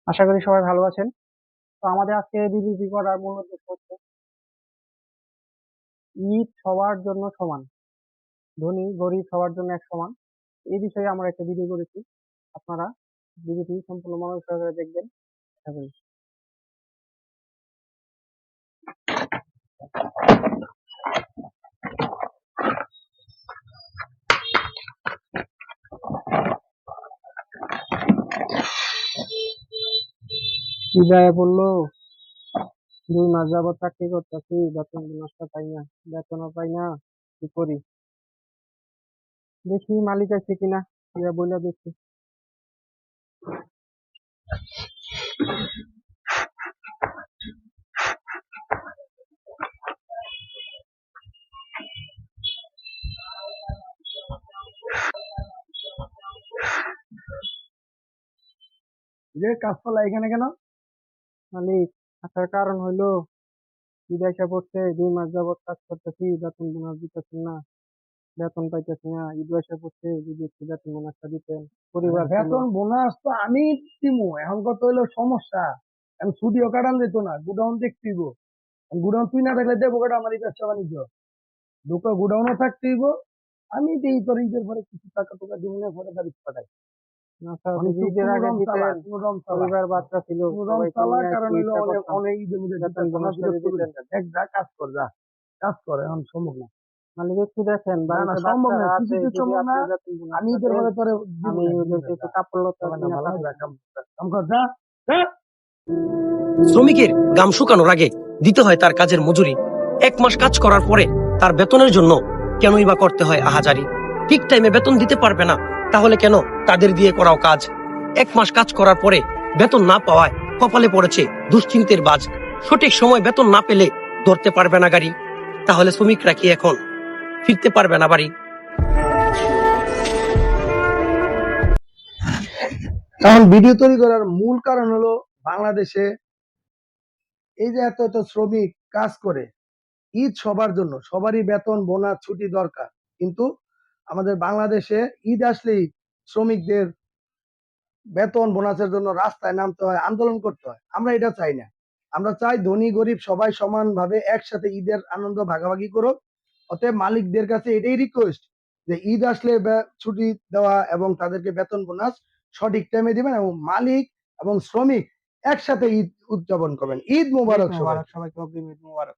আশা করি সবাই ভালো আছেন। তো আমাদের আজকে বিবৃতি করার মূল উদ্দেশ্য হচ্ছে ঈদ সবার জন্য সমান, ধনী গরিব সবার জন্য এক সমান। এই বিষয়ে আমরা একটা ভিডিও করেছি। আপনারা ভিডিওটি সম্পূর্ণ মনোযোগ সহকারে দেখবেন, আশা করি। কি যায় বললো, 2 মাস যাবত চাকরি করতেছি, বেতন বোনাসটা পাই না, বেতনও পাই না, কি করি? দেখি মালিক আছে কিনা, ইয়া বইলা দেখি। যে কাজ করলা এখানে কেন? মালিক আসার কারণ হইলো ঈদ আইসা পড়ছে, 2 মাস যাবত কাজ করতেছি, বেতন বোনাস দিতেছেন না, বেতন পাইতেছি না। ঈদ আইসা পড়ছে, যদি একটু বেতন বোনাসটা দিতেন, পরিবার ছিল। বেতন বোনাস তো আমি দিমু, এখন কত হইলো সমস্যা। এখন ছুটিও কাটান যেত না, গুডাউন দেখতেইব। গুডাউন তুই না থাকলে দেবো কাটা আমার এই ব্যবসা বাণিজ্য। দুটো গুডাউনও থাকতেইব। আমি দিই তোর ঈদের পরে কিছু টাকা টুকা দিব না, পরে গাড়ি পাঠাই। না স্যার, মানে যদি তুই ঈদের কোনো আগে রম চালা, দিতেন, কোনো রম চালা, পরিবার বাচ্চা ছিল, কোনো রম সবাইকে চালা, নিয়ে কারণ একটু হইলো ইচ্ছা অনেক করতাম, অনেক ঈদের মধ্যে দিতে বেতন না, বোনাসটা বিরক্ত দিয়ে করে দিতেন। দেন। যা কাজ কর, যা কাজ করে, এখন সম্ভব না। মালিক একটু দেখেন, না না, বাড়িতে সম্ভব না, বাচ্চারা আছে, কিছুতে যদি সম্ভব না। আপনি বেতন আমি বোনাসটা ঈদের দেন, পরে তোরে দিব আমি না, দিব ওদেরকে না, একটু যা। কাপড় লতা হবে না, কিনে ভালো যা, পাঠাইতাম। কাম কর, যা যা। শ্রমিকের ঘাম শুকানোর আগে দিতে হয় তার কাজের মজুরি। 1 মাস কাজ করার পরে তার বেতনের জন্য কেনই বা করতে হয় আহাজারি? ঠিক টাইমে বেতন দিতে পারবে না, তাহলে কেন তাদের দিয়ে করাও কাজ? 1 মাস কাজ করার পরে বেতন না পাওয়ায় কপালে পড়েছে দুশ্চিন্তের বাজ। সঠিক সময় বেতন না পেলে ধরতে পারবে না গাড়ি, তাহলে শ্রমিকরা কি এখন ফিরতে পারবে না বাড়ি? এখন ভিডিও তৈরি করার মূল কারণ হলো বাংলাদেশে এই যে এত এত শ্রমিক কাজ করে, ঈদ সবার জন্য, সবারই বেতন বোনাস ছুটি দরকার, কিন্তু আমাদের বাংলাদেশে ঈদ আসলেই শ্রমিকদের বেতন বোনাসের জন্য রাস্তায় নামতে হয়, আন্দোলন করতে হয়। আমরা এটা চাই না। আমরা চাই ধনী গরিব সবাই সমানভাবে একসাথে ঈদের আনন্দ ভাগাভাগি করুক। অতএব মালিকদের কাছে এটাই রিকোয়েস্ট যে ঈদ আসলে ছুটি দেওয়া এবং তাদেরকে বেতন বোনাস সঠিক টাইমে দিবেন, এবং মালিক এবং শ্রমিক একসাথে ঈদ উদযাপন করবেন। ঈদ ঈদ মোবারক সবাই। মোবারক সবাইকে, অগ্রিম ঈদ মোবারক।